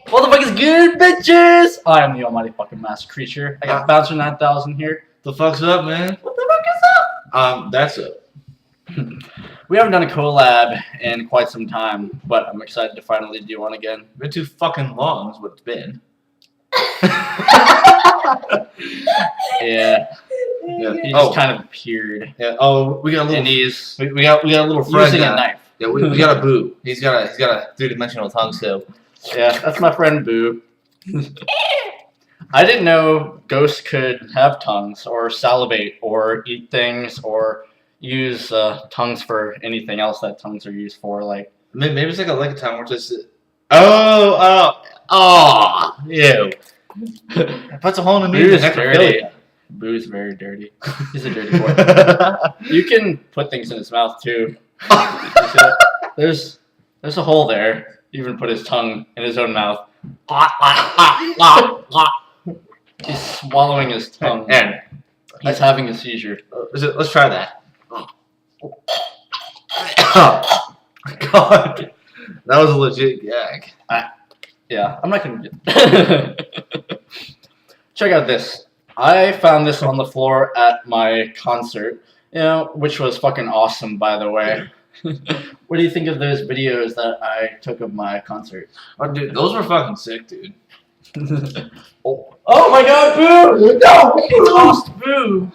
What the fuck is good, bitches? I am the almighty fucking MassaCreature. I got Bouncer9000 here. The fuck's up, man? What the fuck is up? That's it. We haven't done a collab in quite some time, but I'm excited to finally do one again. Been too fucking long is what it's been. Yeah. He just kind of appeared. Yeah. Oh, we got a little. And he's we got a little friend. using a knife. Yeah, we got a boo. He's got a 3-dimensional tongue still. Yeah, that's my friend Boo. I didn't know ghosts could have tongues, or salivate, or eat things, or use tongues for anything else that tongues are used for. Like maybe it's like a tongue where just ew. It puts a hole in the Boo's dirty. Boo's very dirty. He's a dirty boy. You can put things in his mouth too. There's a hole there. He even put his tongue in his own mouth. He's swallowing his tongue. And he's having a seizure. Let's try that. Oh, God. That was a legit gag. Yeah, I'm not gonna get. Check out this. I found this on the floor at my concert, which was fucking awesome, by the way. What do you think of those videos that I took of my concert? Oh, dude, those were fucking sick, dude. Oh my God, Boo! No, he lost Boo.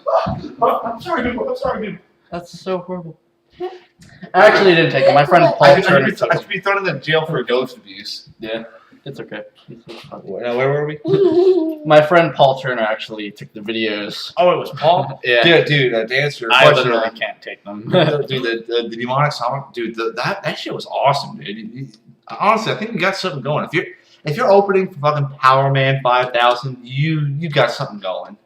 I'm sorry, dude. I'm sorry, dude. That's so horrible. I actually didn't take it. My friend Paul Turner took it. I should be thrown in jail for ghost abuse. Yeah, it's okay. Where were we? My friend Paul Turner actually took the videos. Oh, it was Paul? Yeah. Dude, to answer your I question, literally can't take them. Dude, the demonic song, dude, that shit was awesome, dude. Honestly, I think you got something going. If you're opening for fucking Power Man 5000, you got something going.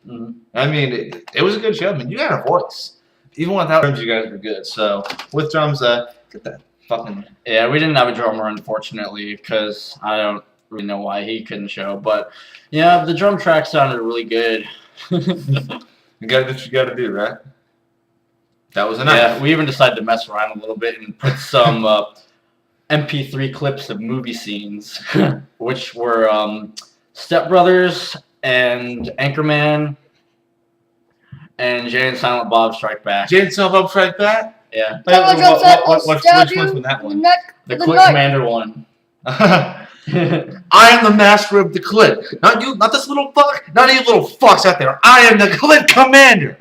Mm-hmm. I mean, it was a good show. I mean, you had a voice. Even without drums, you guys were good. So with drums, get that fucking. Yeah, we didn't have a drummer, unfortunately, because I don't really know why he couldn't show. But yeah, the drum track sounded really good. You got what you got to do, right? That was enough. Yeah, we even decided to mess around a little bit and put some MP3 clips of movie scenes, which were Step Brothers and Anchorman and Jay and Silent Bob Strike Back. Jay and Silent Bob Strike Back? Yeah. Which one's from that one? The Click Commander one. I am the master of the clip. Not you, not this little fuck, not you little fucks out there. I am the clip commander.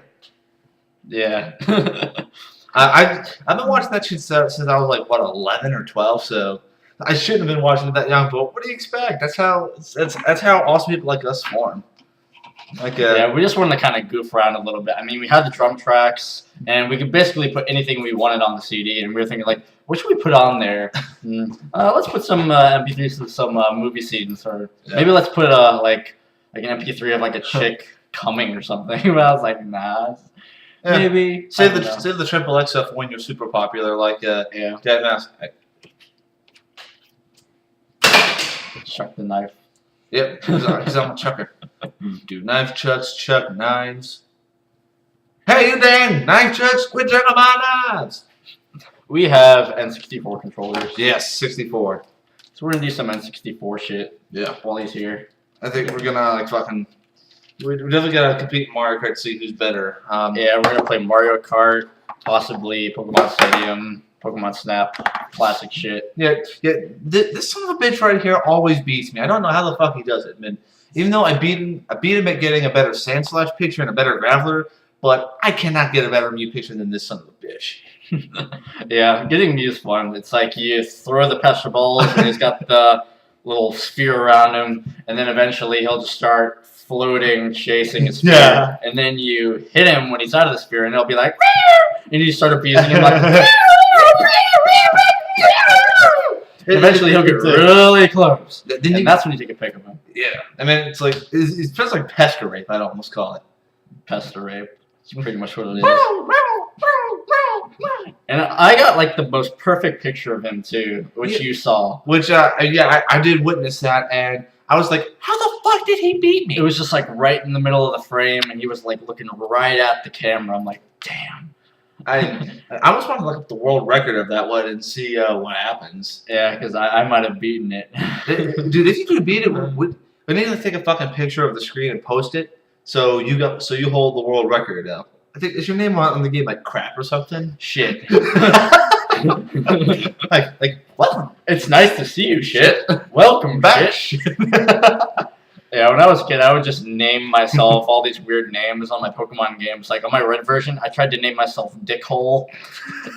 Yeah. I've been watching that shit since I was like, what, 11 or 12, so I shouldn't have been watching it that young, but what do you expect? That's how awesome people like us form. Like, yeah, we just wanted to kind of goof around a little bit. I mean, we had the drum tracks, and we could basically put anything we wanted on the CD, and we were thinking, like, what should we put on there? Let's put some MP3s of some movie scenes, or maybe let's put like an MP3 of like a chick coming or something. But I was like, nah. Yeah. Maybe save the triple X stuff when you're super popular, like Dead Mouse. Chuck the knife. Yep, because I'm a chucker. Do knife chucks, chuck knives. Hey, you dang knife chucks, quit chucking my knives. We have N64 controllers. Yes, 64. So we're gonna do some N64 shit. Yeah. While he's here. I think we're gonna like fucking. We're definitely gonna compete in Mario Kart to see who's better. Yeah, we're gonna play Mario Kart, possibly Pokemon Stadium, Pokemon Snap, classic shit. Yeah. This son of a bitch right here always beats me. I don't know how the fuck he does it, man. Even though I beat him at getting a better Sandslash picture and a better Graveler, but I cannot get a better Mew picture than this son of a bitch. Yeah, getting Mew's fun. It's like you throw the Pester Balls and he's got the little sphere around him, and then eventually he'll just start floating, chasing his sphere. Yeah. And then you hit him when he's out of the sphere, and he'll be like, and you start abusing him like. Eventually he'll get really close, and that's when you take a pic of him. Yeah, I mean it's like it's just like pester rape. I'd almost call it pester rape. It's pretty much what it is. And I got like the most perfect picture of him too, which you saw. Which I did witness that, and I was like, how the fuck did he beat me? It was just like right in the middle of the frame, and he was like looking right at the camera. I'm like, damn. I almost want to look up the world record of that one and see what happens. Yeah, because I might have beaten it. Dude, if you could beat it, we need to take a fucking picture of the screen and post it. So you hold the world record. I think is your name on the game like crap or something? Shit. like what? It's nice to see you, shit. Welcome Back. shit. Yeah, when I was a kid, I would just name myself all these weird names on my Pokemon games. Like on my red version, I tried to name myself Dickhole,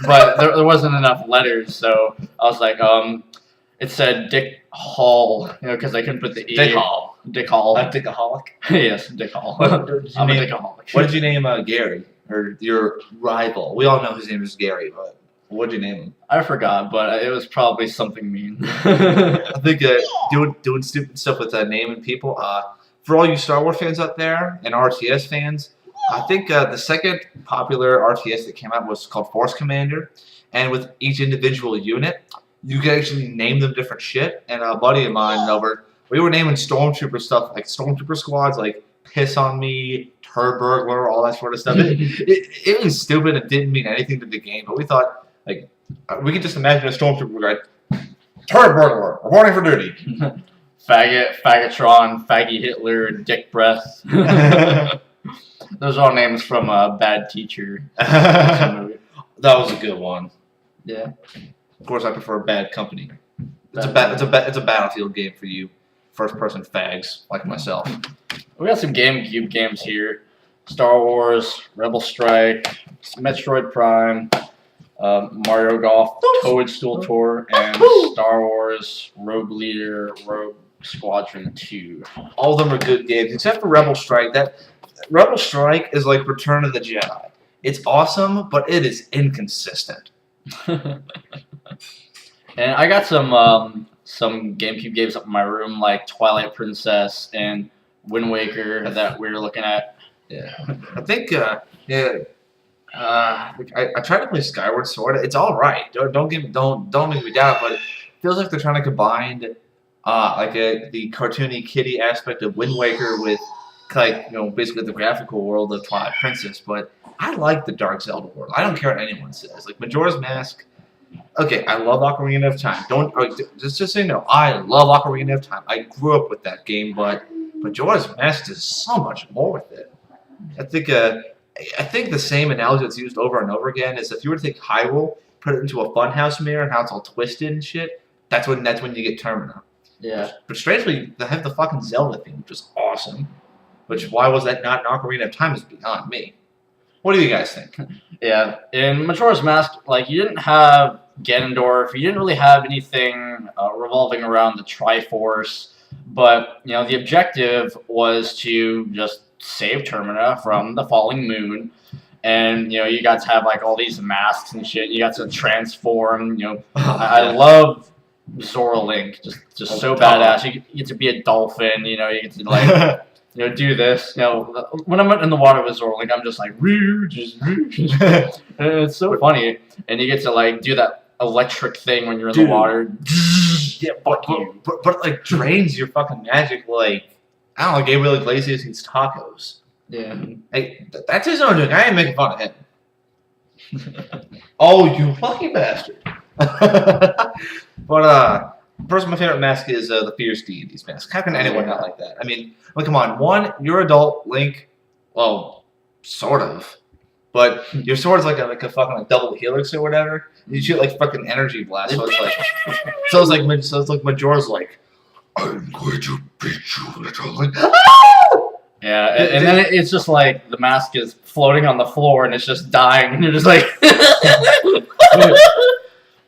but there wasn't enough letters, so I was like, it said Dick Hall, because I couldn't put the E. Dick Hall. Dick Hall. A dickaholic. Yes, Dick Hall. I'm a dickaholic. What did you name Gary or your rival? We all know his name is Gary, but what did you name him? I forgot, but it was probably something mean. I think doing stupid stuff with naming people. For all you Star Wars fans out there and RTS fans, I think the second popular RTS that came out was called Force Commander, and with each individual unit, you can actually name them different shit. And a buddy of mine we were naming Stormtrooper stuff like Stormtrooper squads, like Piss on Me, Turd Burglar, all that sort of stuff. It was stupid and didn't mean anything to the game, but we thought like we could just imagine a Stormtrooper guy, Turd Burglar, reporting for duty. Faggot, Faggotron, Faggy Hitler, Dick Breath. Those are all names from a Bad Teacher. That was a good one. Yeah. Of course, I prefer Bad Company. It's a battlefield game for you, first-person fags like myself. We got some GameCube games here: Star Wars, Rebel Strike, Metroid Prime, Mario Golf, Toadstool Tour, and Star Wars Rogue Leader, Rogue Squadron 2. All of them are good games, except for Rebel Strike. That Rebel Strike is like Return of the Jedi. It's awesome, but it is inconsistent. And I got some GameCube games up in my room, like Twilight Princess and Wind Waker that we were looking at. Yeah, I think I tried to play Skyward Sword. It's all right. Don't make me doubt, but it feels like they're trying to combine the cartoony kiddie aspect of Wind Waker with basically the graphical world of Twilight Princess. But I like the Dark Zelda world. I don't care what anyone says. Like Majora's Mask. Okay, I love Ocarina of Time. Just so you know, I love Ocarina of Time. I grew up with that game, but Majora's Mask does so much more with it. I think the same analogy that's used over and over again is if you were to take Hyrule, put it into a funhouse mirror, and how it's all twisted and shit. That's when you get Termina. Yeah. But strangely, they have the fucking Zelda theme, which is awesome. Why was that not an Ocarina of Time is beyond me. What do you guys think? Yeah, in Majora's Mask, you didn't have Ganondorf, you didn't really have anything revolving around the Triforce, but, the objective was to just save Termina from the falling moon, and, you got to have, all these masks and shit, you got to transform, I love Zora Link, just so badass, you get to be a dolphin, you get to, do this. When I'm in the water with Zora Link, I'm just like, and it's so funny. And you get to do that electric thing when you're in the water. Yeah, but drains your fucking magic. I don't know, Gabriel Iglesias eats tacos. Yeah. Hey, that's his own doing. I ain't making fun of him. Oh, you fucking bastard. But personally, my favorite mask is the Fierce Deities mask. How can anyone not like that? I mean, come on. One, you're adult Link. Well, sort of. But your sword's like a fucking double helix or whatever. You shoot fucking energy blast. So it's like Majora's like, I'm going to beat you, little Link. Yeah, and then it's just the mask is floating on the floor and it's just dying, and you're just like,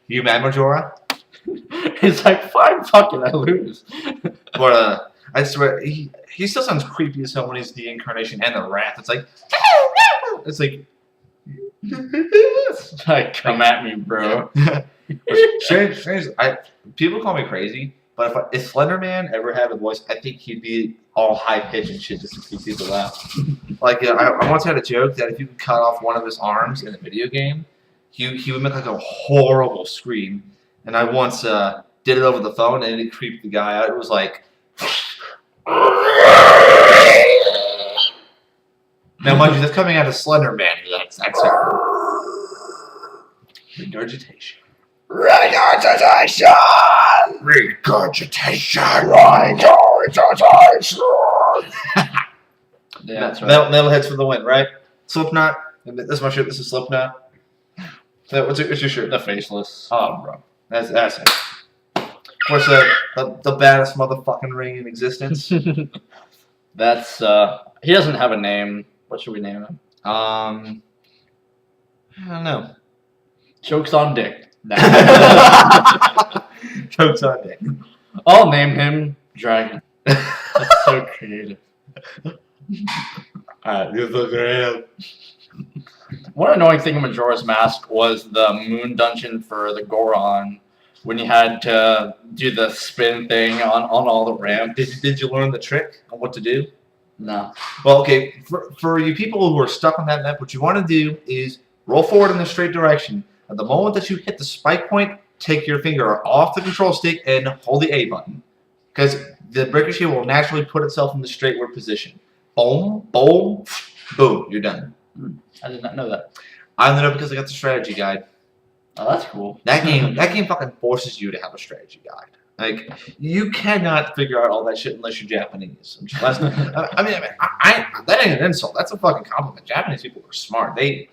you mad, Majora? It's like, fine, fuck it, I lose. But I swear, he still sounds creepy as hell when he's the incarnation and the wrath. It's like, come at me, bro. Strange. People call me crazy, but if Slender Man ever had a voice, I think he'd be all high pitched and shit just to keep people out. I once had a joke that if you could cut off one of his arms in a video game, he would make a horrible scream. And I once did it over the phone, and it creeped the guy out. It was like, now mind you, that's coming out of Slender Man. That's Regurgitation. Regurgitation! Regurgitation. Yeah, that's right. Metalheads for the win, right? Slipknot. This is my shirt. This is Slipknot. So what's your shirt? The Faceless. Oh, bro. That's it. Of course, the baddest motherfucking ring in existence. That's, he doesn't have a name. What should we name him? I don't know. Chokes on Dick. Nah. Jokes on dick. I'll name him Dragon. That's so creative. Alright, you're looking around. One annoying thing in Majora's Mask was the moon dungeon for the Goron, when you had to do the spin thing on all the ramps. Did you learn the trick on what to do? No. Well, okay, for you people who are stuck on that map, what you want to do is roll forward in the straight direction. At the moment that you hit the spike point, take your finger off the control stick and hold the A button. Because the ricochet will naturally put itself in the straightward position. Boom, boom, boom, you're done. I did not know that. I know because I got the strategy guide. Oh, that's cool. That game fucking forces you to have a strategy guide. Like, you cannot figure out all that shit unless you're Japanese. I mean, that ain't an insult. That's a fucking compliment. Japanese people are smart. I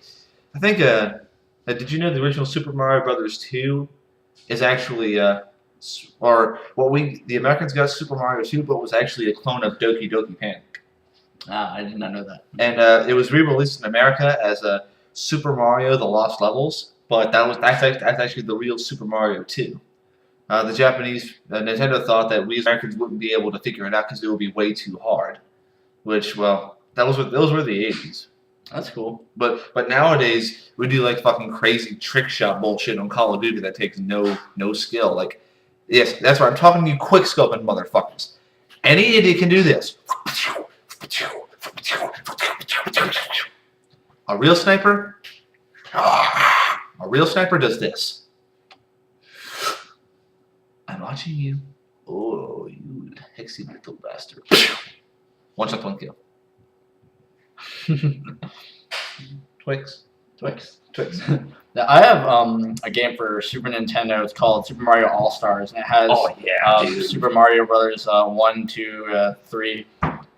think, did you know the original Super Mario Brothers 2 is actually, the Americans got Super Mario 2, but was actually a clone of Doki Doki Panic. Ah, I did not know that. And it was re-released in America as a Super Mario: The Lost Levels, but that's actually the real Super Mario 2. The Japanese Nintendo thought that we as Americans wouldn't be able to figure it out because it would be way too hard. Which, well, those were the 80s. That's cool. But nowadays we do like fucking crazy trick shot bullshit on Call of Duty that takes no skill. Like, yes, that's right. I'm talking to you quick scoping motherfuckers. Any idiot can do this. A real sniper does this. I'm watching you. Oh, you hexy little bastard. One shot, one kill. Twix. Now, I have a game for Super Nintendo. It's called Super Mario All Stars, and it has Super Mario Brothers 1, 2, 3,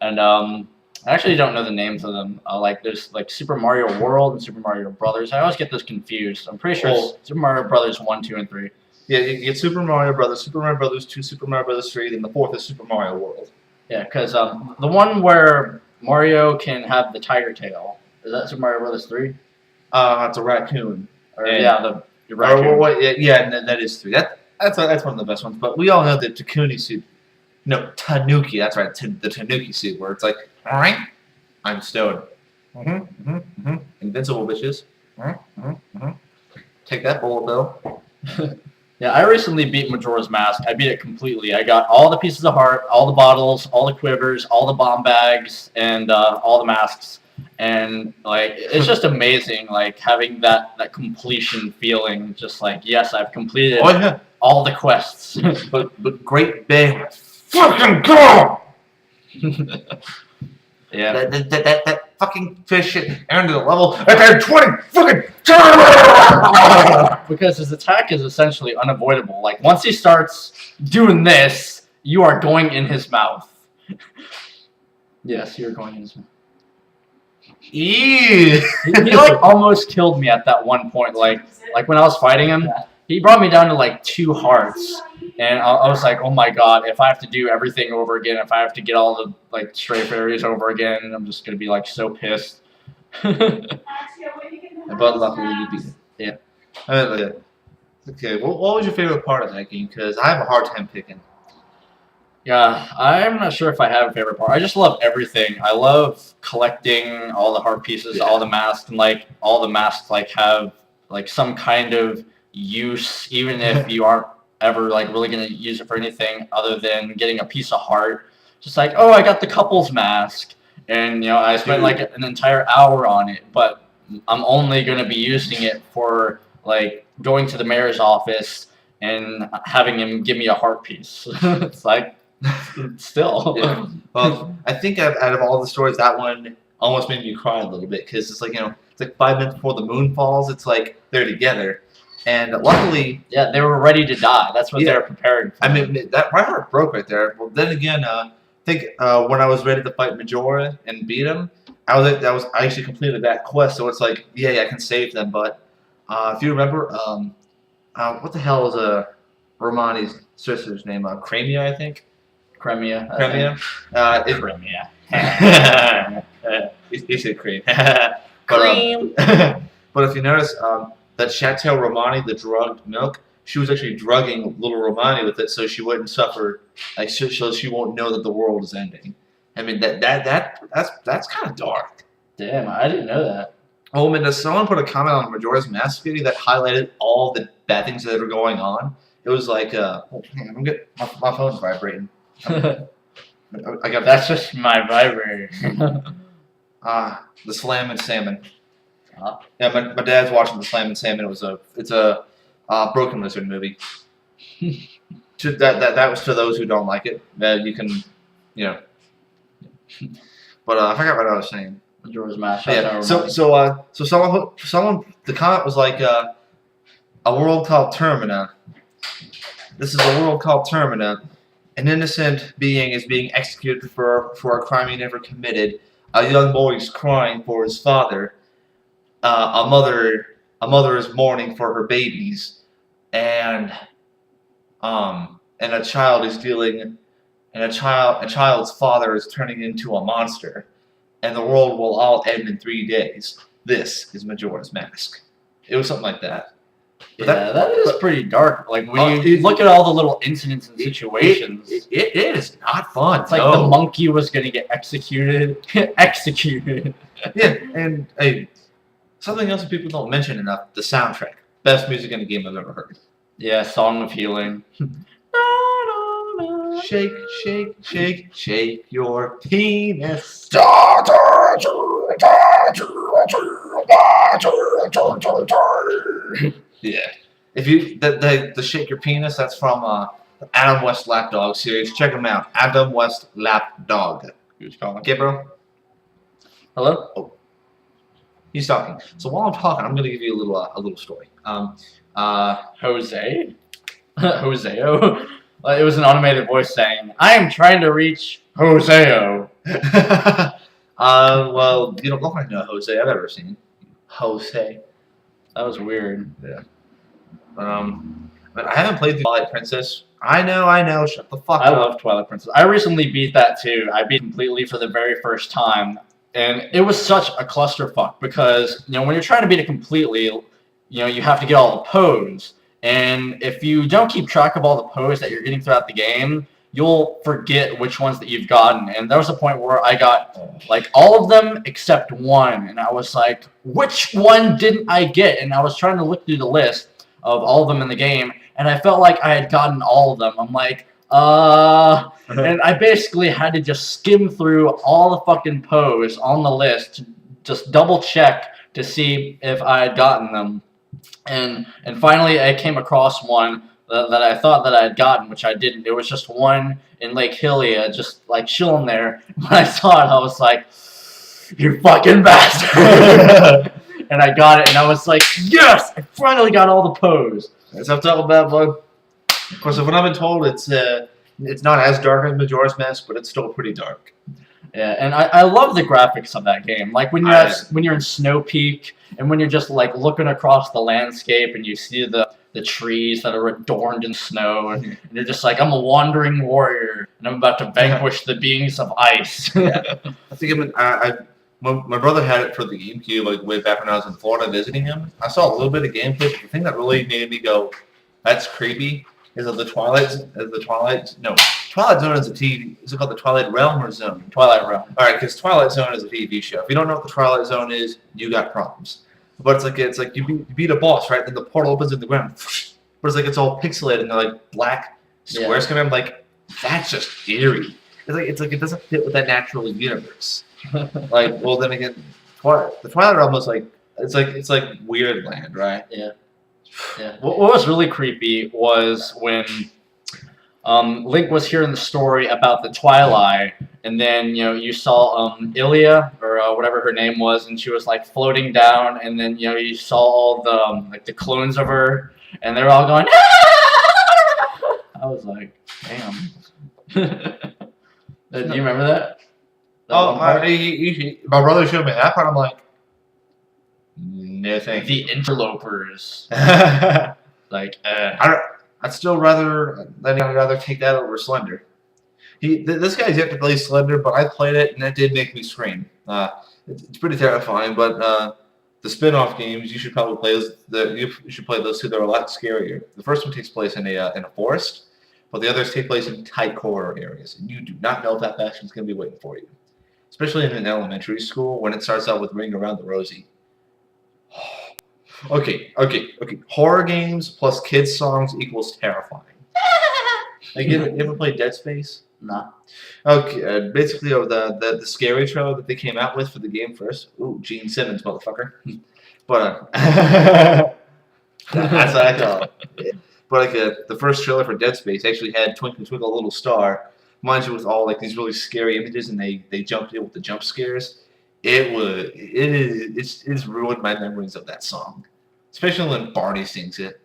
and I actually don't know the names of them. Like there's like Super Mario World and Super Mario Brothers. I always get those confused. I'm pretty sure it's Super Mario Brothers 1, 2, and 3. Yeah, you get Super Mario Brothers 2, Super Mario Brothers 3, then the fourth is Super Mario World. Yeah, because the one where Mario can have the tiger tail, is that Super Mario Brothers 3? It's a raccoon. Or, the raccoon. That is 3. That's one of the best ones. But we all know the Takuni suit. No, Tanuki. That's right. The Tanuki suit, where it's like, all right, I'm stoned. Invincible bitches. Take that, bullet bill. Yeah, I recently beat Majora's Mask. I beat it completely. I got all the pieces of heart, all the bottles, all the quivers, all the bomb bags, and all the masks. And like, it's just amazing, like having that completion feeling. Just like, yes, I've completed all the quests. but great big fucking girl. Yeah. That fucking fish shit earned the level at 20 fucking because his attack is essentially unavoidable. Like once he starts doing this, you are going in his mouth. Yes, you're going in his mouth. Ew. He like almost killed me at that one point. Like when I was fighting him, he brought me down to like 2 hearts. And I was like, oh my god, if I have to do everything over again, if I have to get all the like stray fairies over again, I'm just gonna be like so pissed. But luckily you beat it. Yeah. Okay, what was your favorite part of that game? Because I have a hard time picking. Yeah, I'm not sure if I have a favorite part. I just love everything. I love collecting all the heart pieces, all the masks, and like all the masks like have like some kind of use, even if you aren't ever like really gonna use it for anything other than getting a piece of heart. Just like, oh, I got the couples mask, and I spent like an entire hour on it, but I'm only gonna be using it for like going to the mayor's office and having him give me a heart piece. It's like, still. Yeah. Well, I think out of all the stories, that one almost made me cry a little bit because it's like it's like 5 minutes before the moon falls. It's like they're together. And luckily, Yeah, they were ready to die. That's what Yeah. they were preparing for. I mean, that my heart broke right there. Well, then again, I think when I was ready to fight Majora and beat him, I actually completed that quest. So it's like, yeah, I can save them. But if you remember, what the hell is Romani's sister's name? Cramia, I think. Crimea. Crimea. Crimea. He said cream. Cream. But if you notice, that Chateau Romani, the drugged milk, she was actually drugging little Romani with it, so she wouldn't suffer, like so she won't know that the world is ending. I mean that's kind of dark. Damn, I didn't know that. Oh man, does someone put a comment on Majora's Mask video that highlighted all the bad things that are going on? It was like, oh, hang on, I'm getting my phone's vibrating. I got That's just my vibrator. the Slam and Salmon. Huh? Yeah, my dad's watching the Slam and Salmon. It's a Broken Lizard movie. that was to those who don't like it. You can, you know. But I forgot what I was saying. Majora's Mask. Yeah. So someone the comment was like a world called Termina. This is a world called Termina. An innocent being is being executed for a crime he never committed. A young boy is crying for his father. A mother is mourning for her babies, and a child is dealing, and a child's father is turning into a monster, and the world will all end in 3 days. This is Majora's Mask. It was something like that. But yeah, that is pretty dark. Like when you look at all the little incidents and situations, it is not fun. It's like the monkey was gonna get executed. Executed. Yeah, and hey, something else that people don't mention enough: the soundtrack. Best music in a game I've ever heard. Yeah, Song of Healing. Shake, shake, shake, shake your penis. Yeah. If you the shake your penis, that's from the Adam West Lapdog series. Check them out. Adam West Lapdog. Who's calling? Okay, bro. Hello? Oh. He's talking. So while I'm talking, I'm gonna give you a little story. Jose? Joseo? It was an automated voice saying, I am trying to reach Joseo. Well, you don't look like no Jose I've ever seen. Jose. That was weird. Yeah. But I haven't played the Twilight Princess. I know. Shut the fuck up. I love Twilight Princess. I recently beat that too. I beat it completely for the very first time. And it was such a clusterfuck because, when you're trying to beat it completely, you have to get all the pose. And if you don't keep track of all the pose that you're getting throughout the game, you'll forget which ones that you've gotten. And there was a point where I got, like, all of them except one. And I was like, which one didn't I get? And I was trying to look through the list of all of them in the game, and I felt like I had gotten all of them. I'm like, and I basically had to just skim through all the fucking pose on the list to just double check to see if I had gotten them. And finally I came across one that I thought that I had gotten, which I didn't. It was just one in Lake Hylia, just like chilling there. When I saw it, I was like, you fucking bastard! And I got it, and I was like, yes! I finally got all the pose. That's what I'm talking about, bud. Of course, if what I've been told, it's not as dark as Majora's Mask, but it's still pretty dark. Yeah, and I love the graphics of that game. Like when you're in Snow Peak, and when you're just like looking across the landscape, and you see the trees that are adorned in snow, and you're just like, I'm a wandering warrior, and I'm about to vanquish the beings of ice. Yeah. I think my brother had it for the GameCube, like way back when I was in Florida visiting him. I saw a little bit of gameplay, but the thing that really made me go, "That's creepy," is that Twilight Zone is a TV. Is it called the Twilight Realm or Zone? Twilight Realm. All right, because Twilight Zone is a TV show. If you don't know what the Twilight Zone is, you got problems. But it's like you beat a boss, right? Then the portal opens in the ground, but it's all pixelated and they're like black squares coming. I'm like, that's just eerie. It's like it doesn't fit with that natural universe. Like, well, then again, the Twilight Realm was like it's like weird land, right? Yeah. Yeah. What was really creepy was when Link was hearing the story about the Twilight, and then you saw Ilya or whatever her name was, and she was like floating down, and then you saw all the like the clones of her, and they were all going. Ah! I was like, damn. Do you remember that? Oh, my brother showed me that part. I'm like, no, thank you. The interlopers. Like, I'd still rather take that over Slender. This guy's yet to play Slender, but I played it and that did make me scream. It's pretty terrifying, but the spin-off games you should probably play you should play those two. They're a lot scarier. The first one takes place in a forest, but the others take place in tight corridor areas, and you do not know if that bastion's going to be waiting for you. Especially in an elementary school when it starts out with Ring Around the Rosie. Okay. Horror games plus kids songs equals terrifying. Like, you ever played Dead Space? Nah. Okay, basically, the scary trailer that they came out with for the game first. Ooh, Gene Simmons, motherfucker. But that's what I call it. But like the first trailer for Dead Space actually had Twinkle Twinkle Little Star, mind you, with all like these really scary images, and they jumped in with the jump scares. It's ruined my memories of that song, especially when Barney sings it.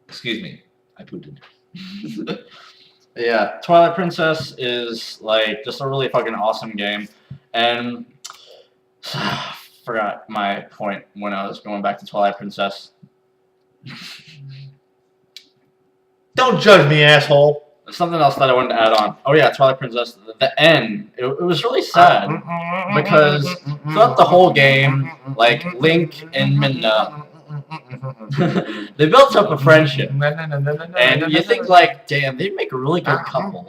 Excuse me, I pooped it. Yeah, Twilight Princess is like just a really fucking awesome game, and forgot my point when I was going back to Twilight Princess. Don't judge me, asshole. Something else that I wanted to add on. Oh yeah, Twilight Princess. The end. It was really sad because throughout the whole game, like Link and Midna, they built up a friendship, and you think like, damn, they'd make a really good couple.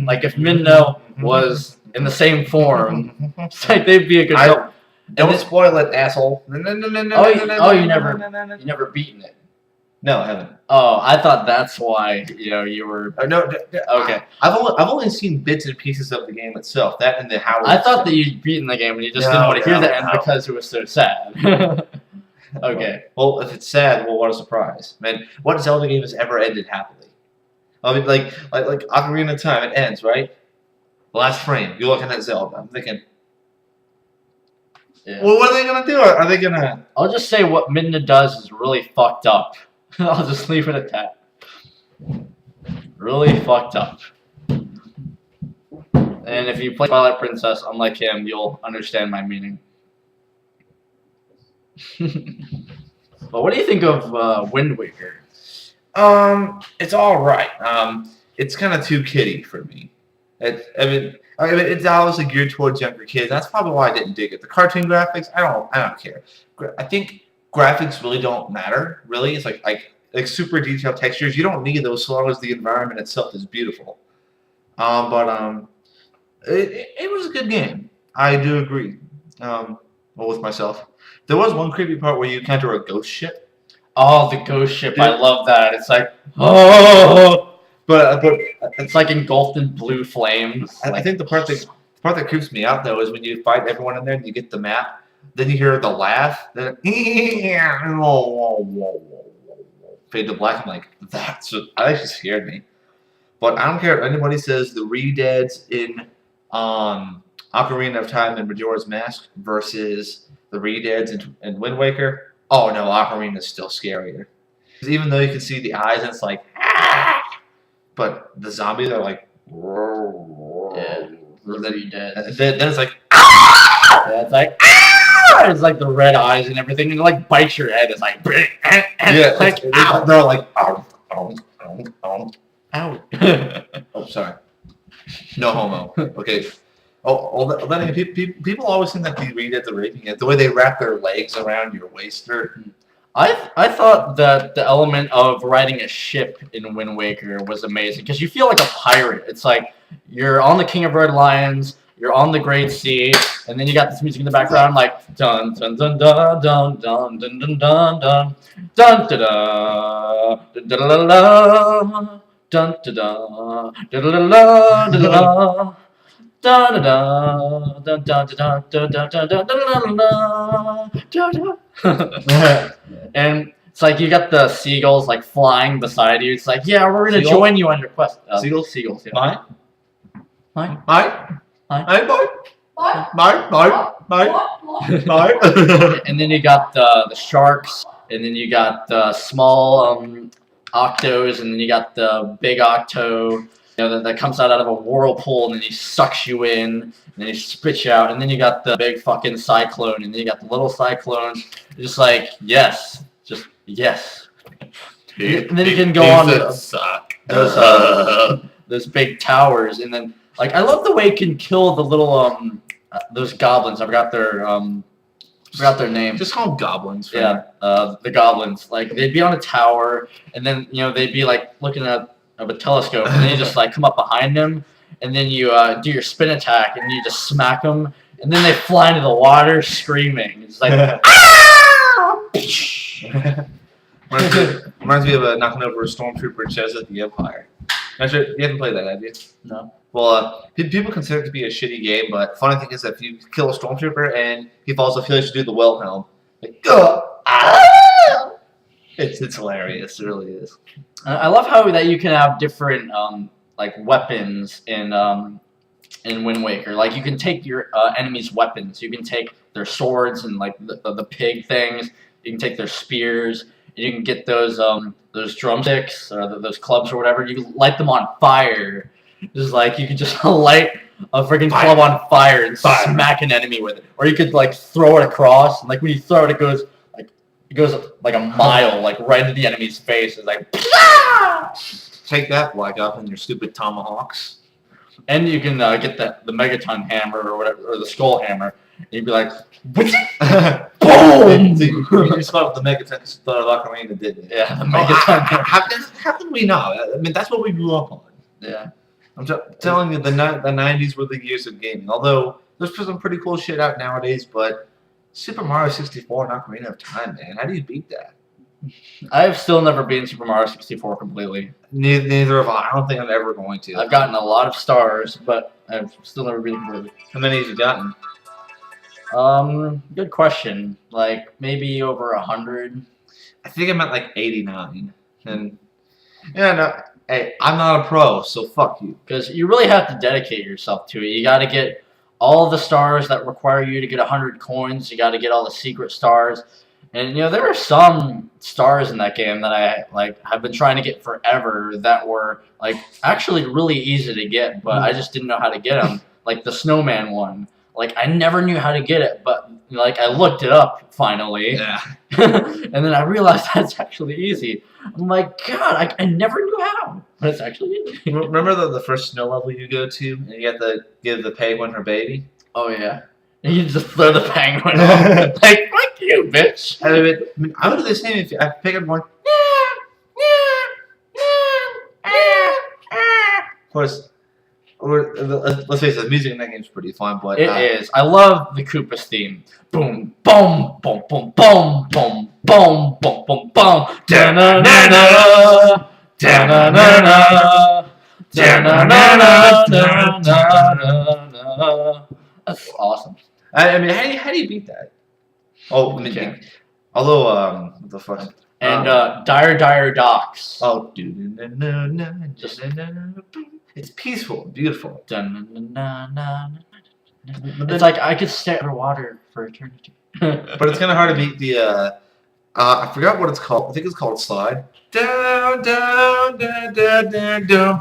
Like if Midna was in the same form, it's like they'd be a good couple. Don't spoil it, asshole. Oh, you never beaten it. No, I haven't. Oh, I thought that's why you were. No, okay. I've only seen bits and pieces of the game itself. That and the how. I thought that you'd beaten the game and you just didn't want to hear the end because it was so sad. Okay. Well, if it's sad, well, what a surprise, man! What Zelda game has ever ended happily? I mean, like Ocarina of Time, it ends right. Last frame, you're looking at Zelda. I'm thinking. Yeah. Well, what are they gonna do? Are they gonna? I'll just say what Midna does is really fucked up. I'll just leave it at that. Really fucked up. And if you play Twilight Princess, unlike him, you'll understand my meaning. But what do you think of Wind Waker? It's all right. It's kind of too kiddie for me. I mean, it's obviously geared towards younger kids. That's probably why I didn't dig it. The cartoon graphics, I don't care. I think graphics really don't matter. Really, it's like super detailed textures. You don't need those so long as the environment itself is beautiful. But it was a good game. I do agree. Well, with myself, there was one creepy part where you encounter a ghost ship. Oh, the ghost ship! I love that. It's like oh. But it's like engulfed in blue flames. I think the part that creeps me out though is when you fight everyone in there and you get the map, then you hear the laugh, then fade to black. I'm like, that actually scared me. But I don't care if anybody says the Re-Deads in Ocarina of Time and Majora's Mask versus the Re-Deads in Wind Waker. Oh no, Ocarina is still scarier. Because even though you can see the eyes and it's like, ah! But the zombies are like, yeah, then it's like, ah! Yeah, it's like, ah! It's like the red eyes and everything, and it like bites your head. It's like, yeah, like, they're like, ow. Oh, sorry. No homo. Okay. Then people always think that the Re-Deads are raping it. The way they wrap their legs around your waist. I thought that the element of riding a ship in Wind Waker was amazing because you feel like a pirate. It's like you're on the King of Red Lions, you're on the Great Sea, and then you got this music in the background like dun dun dun dun dun dun dun dun dun dun dun dun dun dun dun dun dun dun da da da da da da da da da da da da. And It's like you got the seagulls like flying beside you. It's like, yeah, we're gonna Seagulls? join you on your quest. Seagulls? Seagulls. Yeah. Mine? Mine. Mine? Mine. Mine, boy? Mine? And then you got the sharks, and then you got the small octos, and then you got the big octo. You know, that comes out of a whirlpool, and then he sucks you in, and then he spits you out. And then you got the big fucking cyclone, and then you got the little cyclones. Just like, yes. Just, yes. And then you can go on to those big towers, and then, like, I love the way you can kill the little, those goblins. I forgot their name. Just call them goblins. Yeah, the goblins. Like, they'd be on a tower, and then, you know, they'd be, like, looking at a telescope, and then you just, like, come up behind them, and then you do your spin attack, and you just smack them, and then they fly into the water screaming. It's like, reminds me of knocking over a stormtrooper in Chess at the Empire. You haven't played that, have you? No. Well, people consider it to be a shitty game, but funny thing is that if you kill a stormtrooper and he falls off, you should do the Wilhelm. Like, it's hilarious. It really is. I love how that you can have different like weapons in Wind Waker. Like, you can take your enemies' weapons. You can take their swords and like the pig things. You can take their spears. And you can get those drumsticks or those clubs or whatever. You can light them on fire. Just like you can just light a freaking club on fire and smack an enemy with it. Or you could like throw it across, and like when you throw it, it goes like a mile, like right into the enemy's face. It's like take that, Black Ops, and your stupid tomahawks. And you can get the Megaton hammer or whatever, or the Skull hammer. And you'd be like, boom! You just thought of the Megaton, thought of Ocarina, didn't you? Yeah, the Megaton hammer. How can we not? I mean, that's what we grew up on. Yeah. I'm telling you, the 90s were the years of gaming. Although there's some pretty cool shit out nowadays, but Super Mario 64 and Ocarina of Time, man, how do you beat that? I've still never beaten Super Mario 64 completely. Neither have I. I don't think I'm ever going to. I've gotten a lot of stars, but I've still never beaten completely. How many have you gotten? Good question. Like maybe over 100. I think I'm at like 89. And yeah, no. Hey, I'm not a pro, so fuck you. Because you really have to dedicate yourself to it. You got to get all the stars that require you to get 100 coins. You got to get all the secret stars. And, you know, there are some stars in that game that I, have been trying to get forever that were, actually really easy to get, but I just didn't know how to get them. Like the snowman one. Like, I never knew how to get it, but, I looked it up, finally. Yeah. And then I realized that's actually easy. I'm like, God, I never knew how. But it's actually easy. Remember the first snow level you go to, and you have to give the penguin her baby? Oh, yeah. And you just throw the penguin off. Like, fuck you, bitch. I would do the same if I pick up one. Of course, let's face it, the music in that game is pretty fun, but... It is. I love the Koopa's theme. Boom, boom, boom, boom, boom, boom, boom, boom, boom, boom. Da-na-na-na. Da-na-na-na. Da-na-na-na. That's awesome. I mean, how do you beat that? Oh, I mean, Okay. Although, what the fuck? And Dire Docks. Oh, it's peaceful, beautiful. It's like I could stay underwater for eternity. But it's kind of hard to beat the. I forgot what it's called. I think it's called Slide. Down, down, down, down, down, down,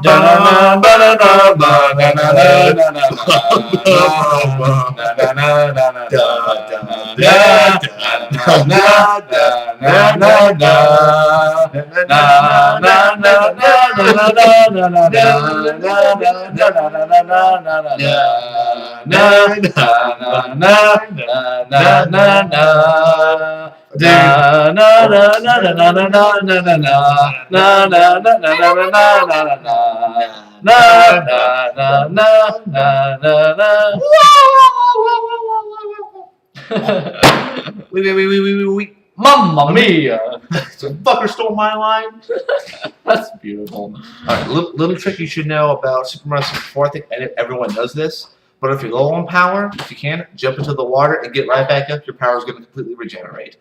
Wait. Mamma mia! Some fucker stole my line. That's beautiful. Alright, little trick you should know about Super Mario 64. I think everyone does this. But if you're low on power, if you can, jump into the water and get right back up. Your power is going to completely regenerate.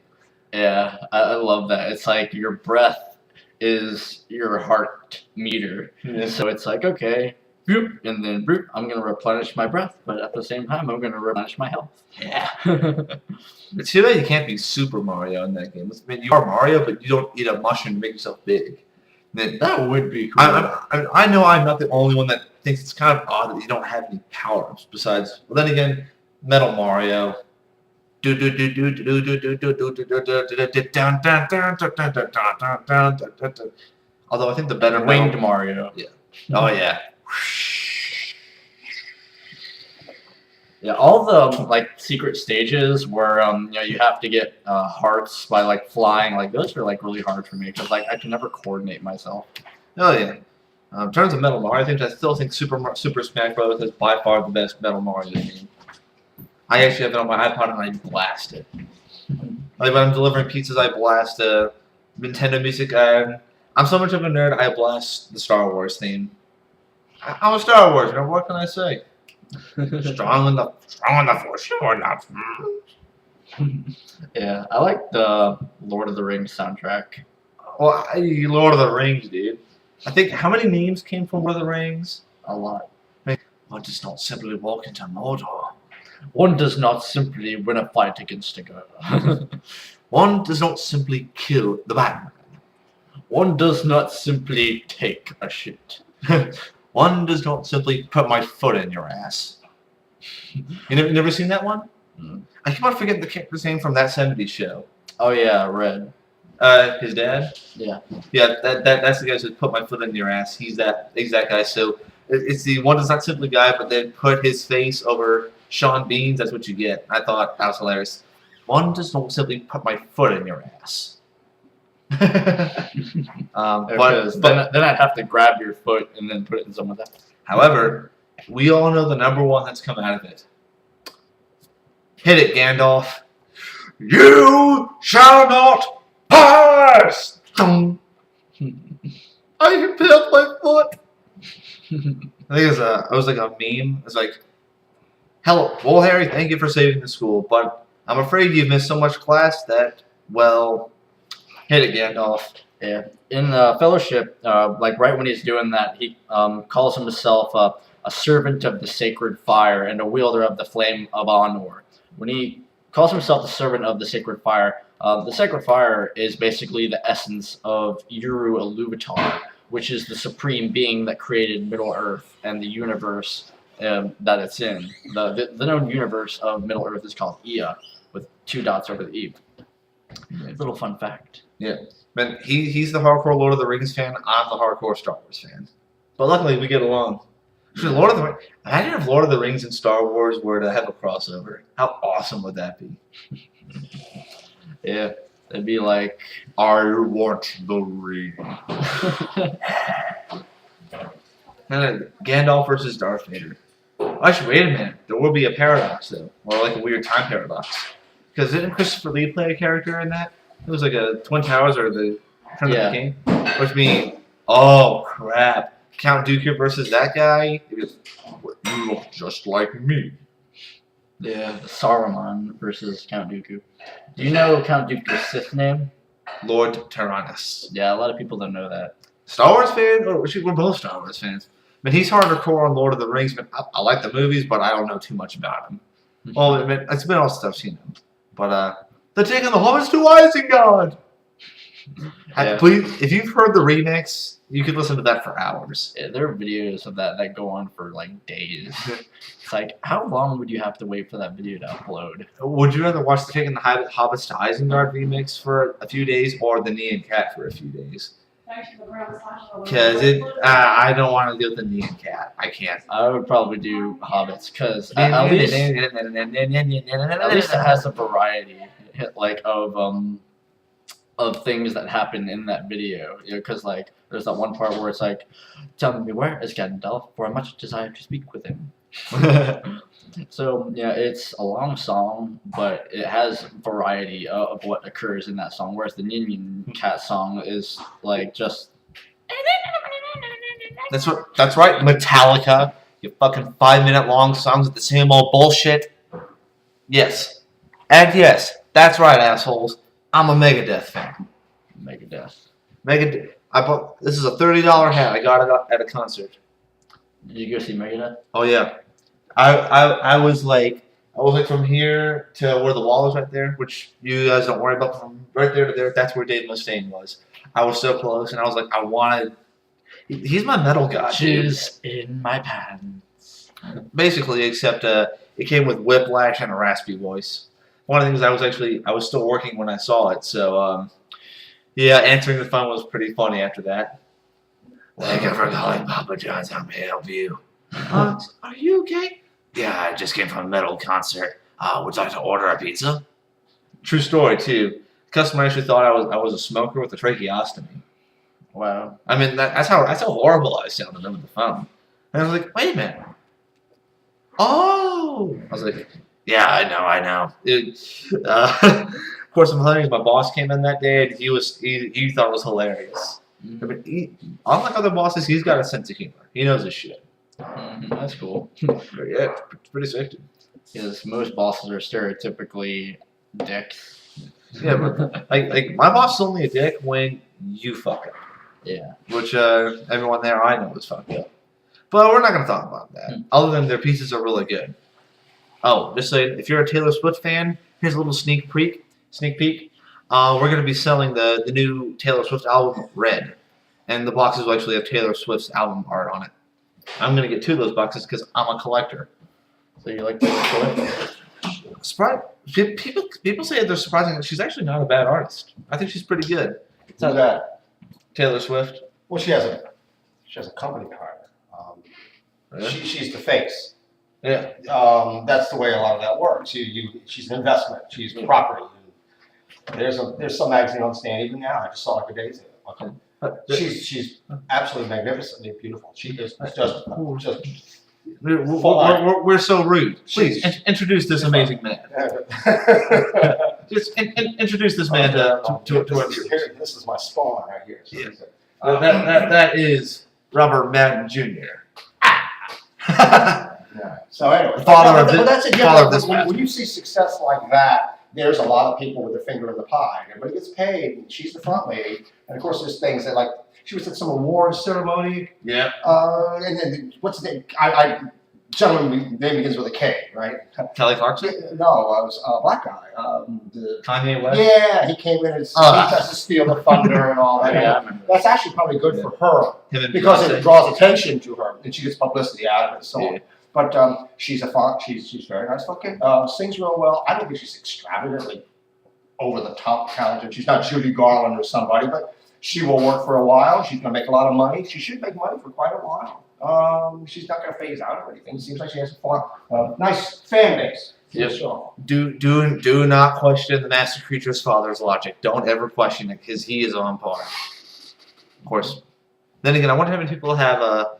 Yeah, I love that. It's like your breath is your heart meter. Yeah. So it's like, okay, boop, and then boop, I'm going to replenish my breath, but at the same time, I'm going to replenish my health. Yeah. It's too bad you can't be Super Mario in that game. I mean, you are Mario, but you don't eat a mushroom to make yourself big. That would be cool. I know I'm not the only one that thinks it's kind of odd that you don't have any power-ups besides. Well, then again, Metal Mario. Although I think the better Winged Mario. Yeah. Oh yeah. Yeah, all the like secret stages where you have to get hearts by like flying, like those are like really hard for me because like I can never coordinate myself. Oh yeah. In terms of Metal Mario, I still think Super Smash Bros. Is by far the best Metal Mario game. I actually have it on my iPod and I blast it. Like when I'm delivering pizzas, I blast Nintendo music. I'm so much of a nerd, I blast the Star Wars theme. I'm a Star Wars nerd. What can I say? strong in the Force, sure enough. Yeah, I like the Lord of the Rings soundtrack. Well, Lord of the Rings, dude. I think how many memes came from Lord of the Rings? A lot. One does not simply walk into Mordor. One does not simply win a fight against a girl. One does not simply kill the Batman. One does not simply take a shit. One does not simply put my foot in your ass. You never seen that one? Mm. I keep on forgetting the character's name from that 70s show. Oh yeah, Red. His dad? Yeah. Yeah, that's the guy who put my foot in your ass. He's that exact guy. So it's the one does not simply guy, but then put his face over Sean Bean's. That's what you get. I thought that was hilarious. One does not simply put my foot in your ass. But then I'd have to grab your foot and then put it in someone else. However, we all know the number one that's come out of it. Hit it, Gandalf. You shall not pass. I impaled my foot. I think it was like a meme. It's like, hello, well, Harry, thank you for saving the school, but I'm afraid you've missed so much class that, well, hit it, Gandalf. Yeah. In the Fellowship, like right when he's doing that, he calls himself a servant of the sacred fire and a wielder of the flame of honor. When he calls himself the servant of the sacred fire is basically the essence of Uru Iluvatar, which is the supreme being that created Middle Earth and the universe that it's in. The known universe of Middle Earth is called Ea, with 2 dots over the E. Little fun fact. Yeah. Man, he's the hardcore Lord of the Rings fan. I'm the hardcore Star Wars fan. But luckily, we get along. Actually, imagine if Lord of the Rings and Star Wars were to have a crossover. How awesome would that be? Yeah. It'd be like, I want the ring. Gandalf versus Darth Vader. Actually, wait a minute. There will be a paradox, though. Or like a weird time paradox. Because didn't Christopher Lee play a character in that? It was like a Twin Towers or the Return of the King. Which means, oh crap. Count Dooku versus that guy? It was, you look just like me. Yeah, Saruman versus Count Dooku. Do you know Count Dooku's Sith name? Lord Tyrannus. Yeah, a lot of people don't know that. Star Wars fan? Oh, we're both Star Wars fans. But he's hardcore on Lord of the Rings. But I like the movies, but I don't know too much about him. Well, I mean, it's been all stuff seen him. But they're taking the hobbits to Isengard. Yeah. Please, if you've heard the remix, you could listen to that for hours. Yeah, there are videos of that go on for like days. It's like, how long would you have to wait for that video to upload? Would you rather watch the Taking the Hobbits to Isengard remix for a few days or the Nyan Cat for a few days? Because I don't want to deal with the Nyan Cat. I can't. I would probably do Hobbits because at least it has a variety like of things that happen in that video. Because like there's that one part where it's like, "Tell me where is Gandalf, for I much desire to speak with him." So yeah, it's a long song, but it has variety of what occurs in that song. Whereas the Nyan Cat song is like just. That's right, Metallica. You fucking 5-minute long songs with the same old bullshit. Yes, and yes, that's right, assholes. I'm a Megadeth fan. Megadeth. Megadeth. I bought. This is a $30 hat. I got it at a concert. Did you go see Megadeth? Oh yeah. I was like from here to where the wall is right there, which you guys don't worry about. From right there to there, that's where Dave Mustaine was. I was so close, and I was like, I wanted. He's my metal guy. Shoes in my pants. Basically, except it came with whiplash and a raspy voice. One of the things I was still working when I saw it, so yeah, answering the phone was pretty funny after that. Thank you for calling Papa John's. How may I help you? Are you okay? Yeah, I just came from a metal concert. Would you like to order a pizza? True story too. The customer actually thought I was a smoker with a tracheostomy. Wow. I mean that's how horrible I sounded over the phone. And I was like, wait a minute. Oh, I was like, yeah, I know. Of course, the funny thing is my boss came in that day and he thought it was hilarious. I mean, unlike other bosses, he's got a sense of humor. He knows his shit. That's cool. Yeah, it's pretty sick. Because most bosses are stereotypically dicks. Yeah, but like my boss is only a dick when you fuck up. Yeah. Which everyone there I know is fucked up. But we're not gonna talk about that. Other than their pieces are really good. Oh, just saying, if you're a Taylor Swift fan, here's a little sneak peek. We're gonna be selling the new Taylor Swift album, Red, and the boxes will actually have Taylor Swift's album art on it. I'm gonna get 2 of those boxes because I'm a collector. So you like Taylor Swift? People say they're surprising that she's actually not a bad artist. I think she's pretty good. Who's that? Taylor Swift. Well, she has a company card. She's the face. Yeah. That's the way a lot of that works. She's an investment. She's property. There's some magazine on stand even now. I just saw it 2 days ago. She's absolutely magnificently beautiful. She is just We're so rude. Please introduce this amazing man. Just introduce this man to our viewers. This is my spawn right here. So yeah. That is Robert Madden Jr. Yeah. So anyway, Father of this when you see success like that, there's a lot of people with their finger in the pie. Everybody gets paid, and she's the front lady. And of course, there's things that like she was at some awards ceremony. Yeah. And then what's the name? Gentleman name begins with a K, right? Kelly Clarkson? No, I was a black guy. Kanye West? Yeah, he came in and he tries to steal the thunder and all that. Yeah, I remember. That's actually probably good for her Him because Beyonce. it draws attention to her and she gets publicity out of it and so on. Yeah. But she's she's very nice looking. Sings real well. I don't think she's extravagantly over the top talented. She's not Judy Garland or somebody, but she will work for a while. She's going to make a lot of money. She should make money for quite a while. She's not going to phase out or anything. It seems like she has a nice fan base. Yep. So, Do not question the TheMassaCreature's father's logic. Don't ever question it because he is on par. Of course. Then again, I wonder how many people have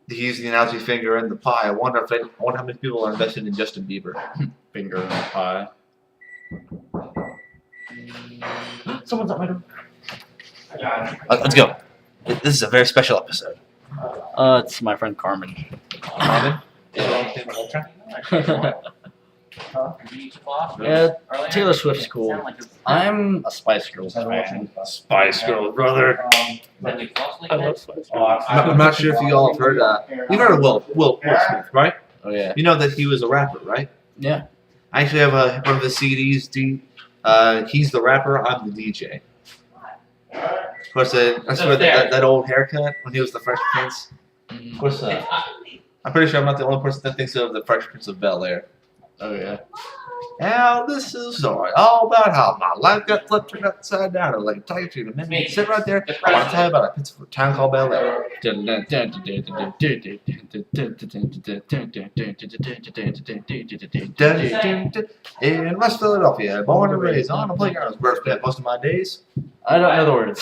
he used the analogy finger in the pie. I wonder how many people are invested in Justin Bieber. Finger in the pie. Someone's at my door. Let's go. This is a very special episode. It's my friend Carmen. Carmen? Yeah, Taylor Swift's cool. I'm a Spice Girls fan. Spice Girls, brother. I love Spice Girls. I'm not sure if you all have heard. You've heard of Will Smith, right? Oh yeah. You know that he was a rapper, right? Yeah. I actually have one of the CDs. He's the rapper. I'm the DJ. Of course, I swear that old haircut when he was the Fresh Prince. Of course, I'm pretty sure I'm not the only person that thinks of the Fresh Prince of Bel-Air. Oh yeah. Now this is a story all about how my life got flipped upside down like a tiger tree. The minute you sit right there, I want to tell you about a town called Bel-Air. In West Philadelphia, born and raised on the playground, birthplace most of my days. I don't know the words.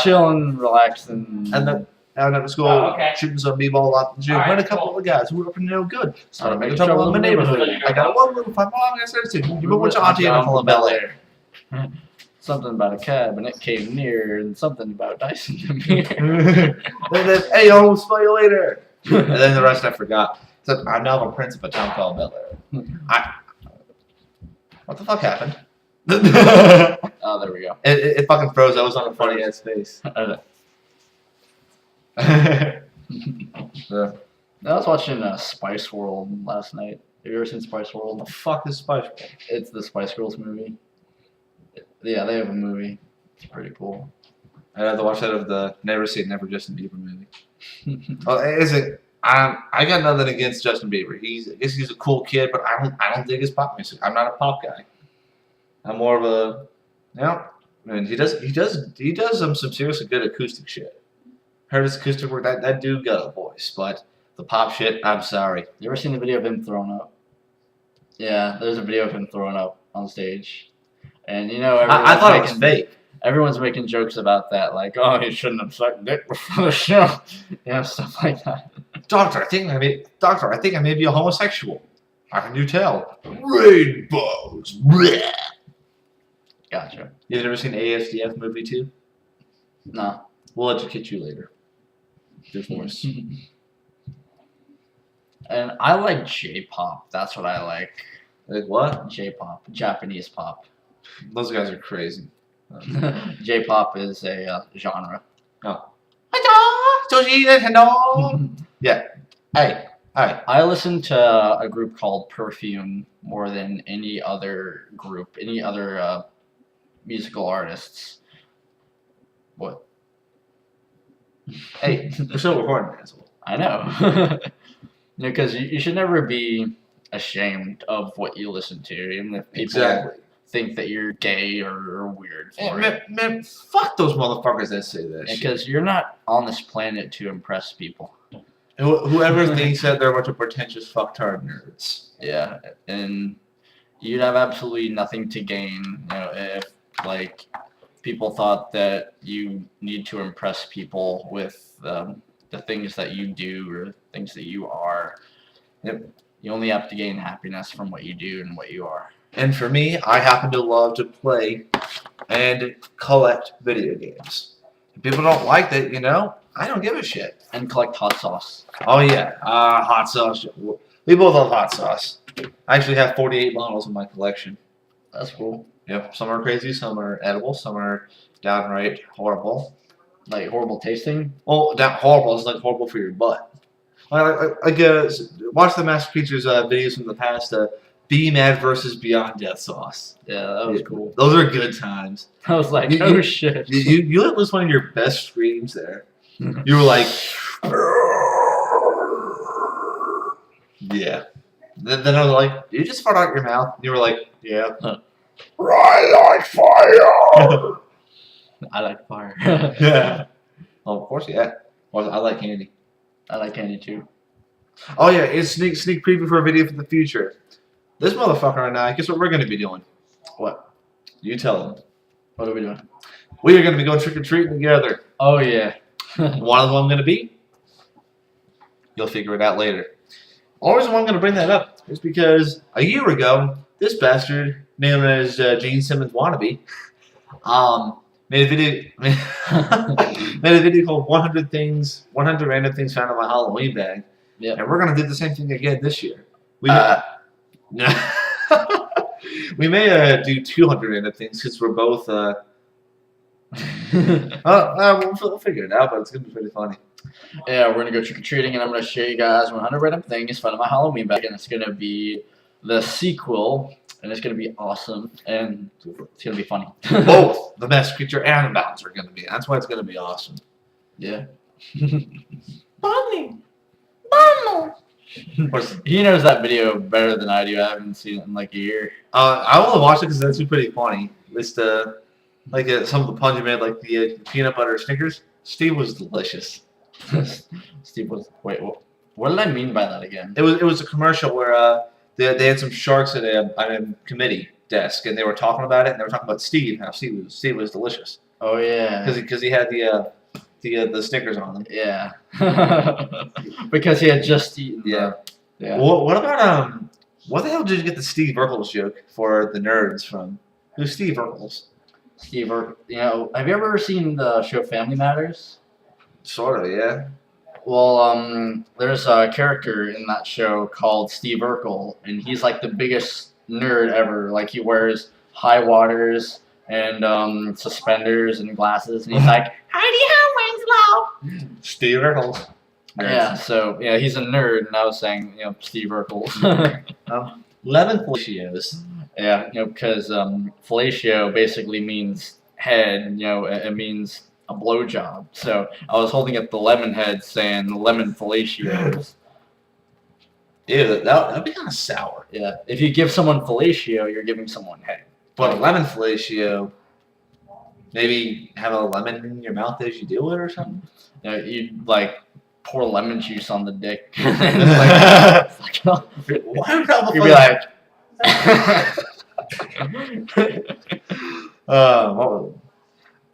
Chilling, relaxing. And then out at school, shooting some b-ball out in the gym. Met a couple of guys who were up in no good. Started making trouble in my neighborhood. I got one little fight. I started saying, you went to Auntie and Uncle in Bel-Air. Something about a cab and it came near, and something about Dyson. Then, hey, I'll smell you later. And then the rest I forgot. So I'm now a prince of a town called Bel-Air. What the fuck happened? Oh, there we go. It fucking froze. I was on a funny ass face. Yeah. I was watching Spice World last night. Have you ever seen Spice World? The fuck is Spice World? It's the Spice Girls movie. Yeah, they have a movie. It's pretty cool. I'd have to watch that of the Never Say Never Justin Bieber movie. Well, is it? I got nothing against Justin Bieber. I guess he's a cool kid, but I don't dig his pop music. I'm not a pop guy. I'm more of a, I mean, he does some seriously good acoustic shit. Heard his acoustic work. That dude got a voice, but the pop shit, I'm sorry. You ever seen the video of him throwing up? Yeah, there's a video of him throwing up on stage, and you know, I thought it was fake. Everyone's making jokes about that, like, oh, he shouldn't have sucked dick before the show, stuff like that. Doctor, I think I may be a homosexual. How can you tell? Rainbows. Bleh. Gotcha. You've never seen ASDF movie 2? No. We'll educate you later. There's worse. And I like J-pop. That's what I like. Like what? J-pop, Japanese pop. Those guys are crazy. J-pop is a genre. Oh. Yeah. Hey. I listen to a group called Perfume more than any other group, any other musical artists. What? Hey, we're still recording, asshole. I know. Because you should never be ashamed of what you listen to, even if people think that you're gay or weird for it. Man, fuck those motherfuckers that say that shit. Because you're not on this planet to impress people. Whoever thinks that they're a bunch of pretentious fucktard nerds. Yeah, and you'd have absolutely nothing to gain, if like people thought that you need to impress people with the things that you do or things that you are. You only have to gain happiness from what you do and what you are. And for me, I happen to love to play and collect video games. If people don't like that, I don't give a shit. And collect hot sauce. Oh yeah, hot sauce. We both love hot sauce. I actually have 48 bottles in my collection. That's cool. Yep, some are crazy, some are edible, some are downright horrible. Like horrible tasting? Well, that horrible is like horrible for your butt. Watch TheMassaCreature's videos from the past. Be Mad versus Beyond Death Sauce. Yeah, that was cool. Those are good times. I was like, shit. You let loose one of your best screams there. You were like, yeah. Then I was like, did you just fart out your mouth? And you were like, yeah. I like fire. I like fire. Yeah. Oh, of course, yeah. Well, I like candy. I like candy too. Oh yeah, it's sneak preview for a video for the future. This motherfucker right now, guess what we're going to be doing? What? You tell them. What are we doing? We are going to be going trick-or-treating together. Oh, yeah. One of them I'm going to be. You'll figure it out later. The only reason why I'm going to bring that up is because a year ago, this bastard, named as Gene Simmons Wannabe, made a video called 100 Random Things Found in My Halloween Bag. Yeah. And we're going to do the same thing again this year. We may do 200 random things because we're both. We'll figure it out, but it's gonna be pretty funny. Yeah, we're gonna go trick or treating, and I'm gonna show you guys 100 random things found in my Halloween bag, and it's gonna be the sequel, and it's gonna be awesome, and it's gonna be funny. Both the TheMassaCreature and the Bouncer are gonna be. That's why it's gonna be awesome. Yeah. Funny. He knows that video better than I do. I haven't seen it in like a year. I want to watch it because that's pretty funny. Just some of the puns you made, like the peanut butter Snickers. Steve was delicious. Steve was wait. What did I mean by that again? It was a commercial where they had some sharks at a committee desk and they were talking about it and they were talking about Steve. How Steve was delicious. Oh yeah. Because he had the Snickers on them. Yeah. Because he had just eaten. Yeah. Yeah. What about what the hell did you get the Steve Urkel's joke for the nerds from? Who's Steve Urkel's? Steve Urkel. Have you ever seen the show Family Matters? Sort of, yeah. Well, there's a character in that show called Steve Urkel, and he's like the biggest nerd ever. Like he wears high waters and suspenders and glasses, and he's like, "Heidi Ho, Winslow." Steve Urkel. Yeah, so yeah, he's a nerd, and I was saying, Steve Urkel. Lemon fellatio's. Yeah, because fellatio basically means head. It means a blowjob. So I was holding up the lemon head, saying lemon fellatios. Ew, that'd be kind of sour. Yeah, if you give someone fellatio, you're giving someone head. But a lemon fellatio, maybe have a lemon in your mouth as you do it or something. You'd pour lemon juice on the dick. Why would that You'd be like,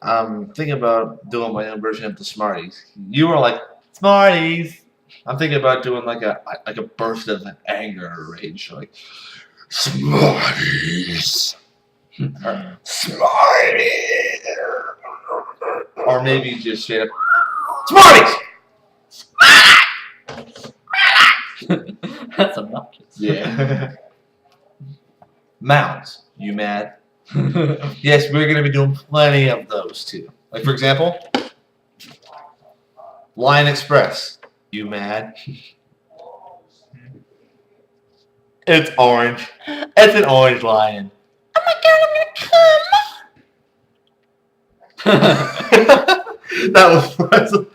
I'm thinking about doing my own version of the Smarties. You were like Smarties. I'm thinking about doing like a burst of anger or rage, like Smarties, Smarties, or maybe just straight up Smarties. That's obnoxious. Yeah. Mounds. You mad? Yes, we're going to be doing plenty of those too. Like, for example, Lion Express. You mad? It's orange. It's an orange lion. Oh my god, I'm gonna kill him. That was fun.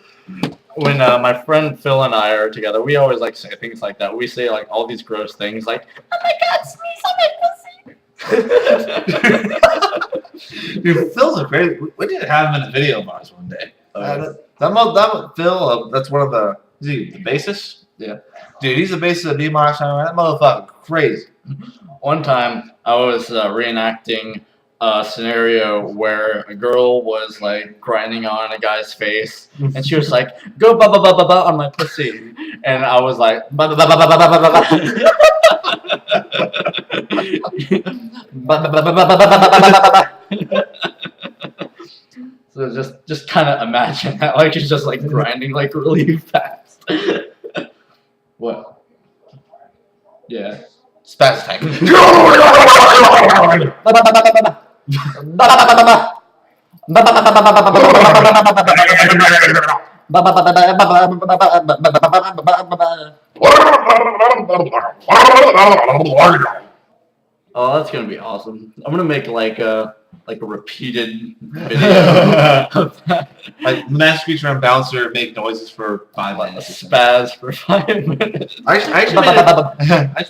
When my friend Phil and I are together, we always say things like that. We say all these gross things like, "Oh my god, sneeze on my pussy." Dude, Phil's a great. We did have him in the video bars one day. Phil, that's one of the. Is he the bassist? Yeah. Dude, he's the bassist of TheMassaCreature. That motherfucker crazy. One time, I was reenacting a scenario where a girl was grinding on a guy's face, and she was like, "Go ba ba ba ba ba on my pussy," and I was like, "Ba ba ba ba ba ba ba ba ba." So just kind of imagine that, she's just grinding really fast. What? Yeah. Spaz attack. Oh, that's gonna be awesome. I'm gonna make a repeated video of that. TheMassaCreature and Bouncer make noises for 5 minutes. Spaz for 5 minutes. I actually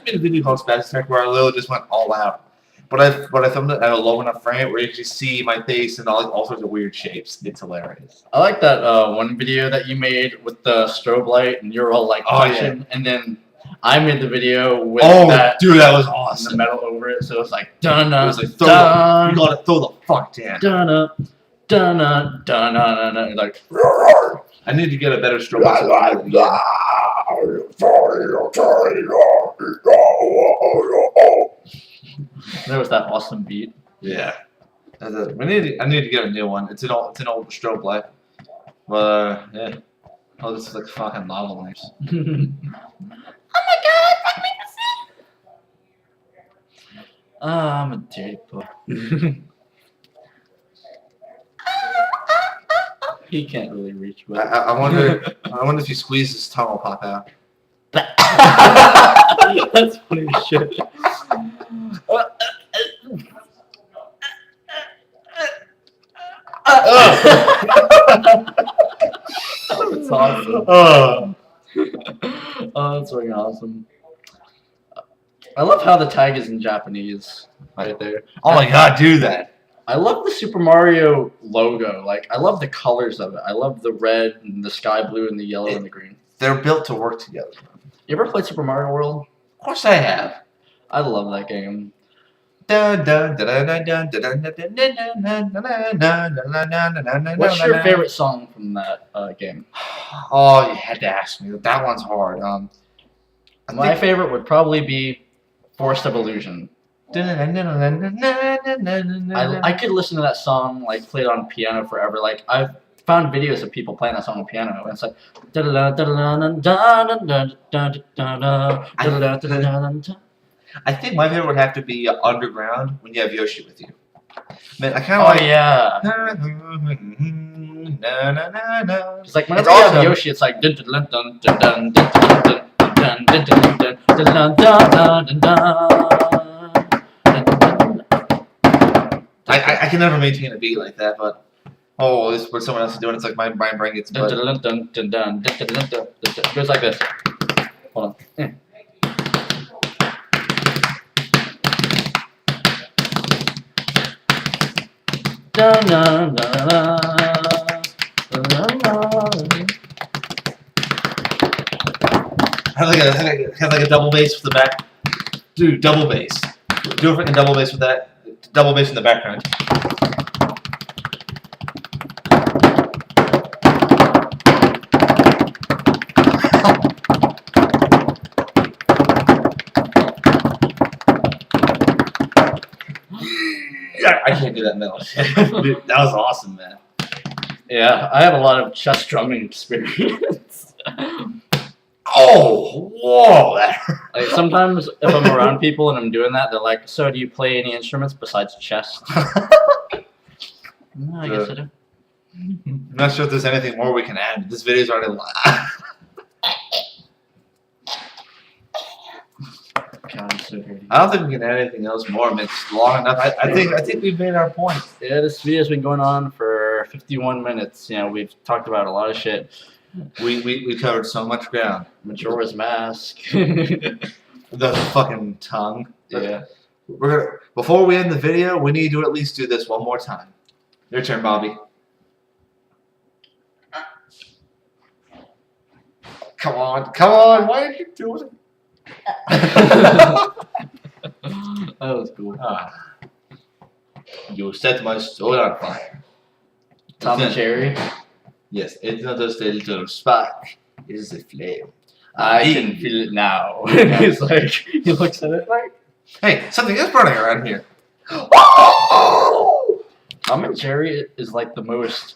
made a video called Spaz Attack where I literally just went all out. But I filmed it at a low enough frame where you can see my face and all sorts of weird shapes. It's hilarious. I like that one video that you made with the strobe light, and you're all punching, and then I made the video with that. Dude, that was awesome. The metal over it, so it's dun It was dun. you gotta throw the fuck down. Dun dun dun dun dun. I need to get a better strobe light. There was that awesome beat. Yeah. I need to get a new one. It's an old strobe light. But yeah. Oh, this is fucking lava lamps. Oh my god, fuck me pussy! I'm a dirty boy. He can't really reach well. I wonder if you squeeze his tongue will pop out. That's funny as shit. That's awesome. Oh, that's fucking awesome. I love how the tag is in Japanese right there. Oh my god, do that. I love the Super Mario logo. I love the colors of it. I love the red and the sky blue and the yellow and the green. They're built to work together. You ever played Super Mario World? Of course I have. I love that game. What's your favorite song from that game? Oh, you had to ask me. That one's hard. My favorite would probably be Forest of Illusion. I could listen to that song played on piano forever. I've found videos of people playing that song on piano, and it's I think my favorite would have to be underground when you have Yoshi with you. Man, I kind of Oh like. yeah. Na, na, na, na. It's like It's whenever you have also- Yoshi, it's like dun dun dun dun dun dun dun dun dun dun dun dun dun dun dun. I can never maintain a beat like that, but oh, this is what someone else is doing. It's like my brain gets. Dun But dun dun dun dun dun dun dun dun. It goes like this. Hold on. Dun dun dun dun dun. have like a double bass with the back. Dude, double bass. Do a freaking double bass with that. Double bass in the background. I can't do that metal shit. Dude, that was awesome, man. Yeah, I have a lot of chest drumming experience. Oh, whoa! That hurt. Like sometimes if I'm around people and I'm doing that, they're like, "So do you play any instruments besides chest?" No, I guess I do. I'm not sure if there's anything more we can add. This video's already long. God, I'm so dirty. I don't think we can add anything else more. I mean, it's long enough. I think we've made our point. Yeah, this video's been going on for 51 minutes. You know, we've talked about a lot of shit. We covered so much ground. Majora's Mask. The fucking tongue. Yeah. We're gonna, before we end the video, we need to at least do this one more time. Your turn, Bobby. Come on! Why are you doing it? That was cool. Ah. You set my soul on fire. Tom and Jerry. Yes, it's not just a little spark. It is a flame. I can feel it now. He's like, he looks at it like, Hey, something is burning around here. Tom and Jerry is like the most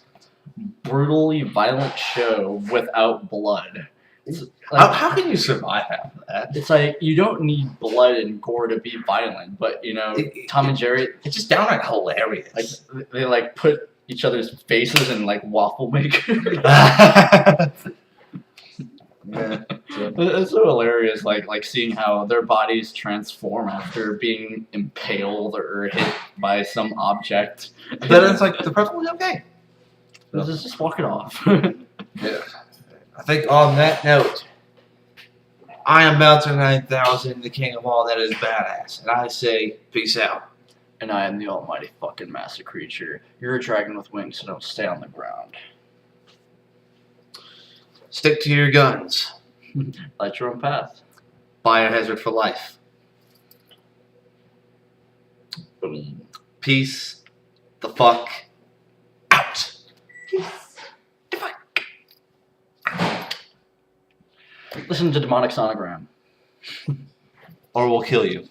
brutally violent show without blood. It's like, How can you survive after that? it's like you don't need blood and gore to be violent, but you know, Tom and Jerry, It's just downright hilarious. like they like put each other's faces in like waffle maker. Yeah. It's so hilarious, like seeing how their bodies transform after being impaled or hit by some object. But it's like, the perfectly okay. Just walk it off. Yeah. I think on that note, I am Bouncer9000, the king of all that is badass, and I say, peace out. And I am the almighty fucking MassaCreature. You're a dragon with wings, so don't stay on the ground. Stick to your guns. Light your own path. Biohazard for life. Boom. Peace the fuck out. Listen to Demonic Sonogram. Or we'll kill you.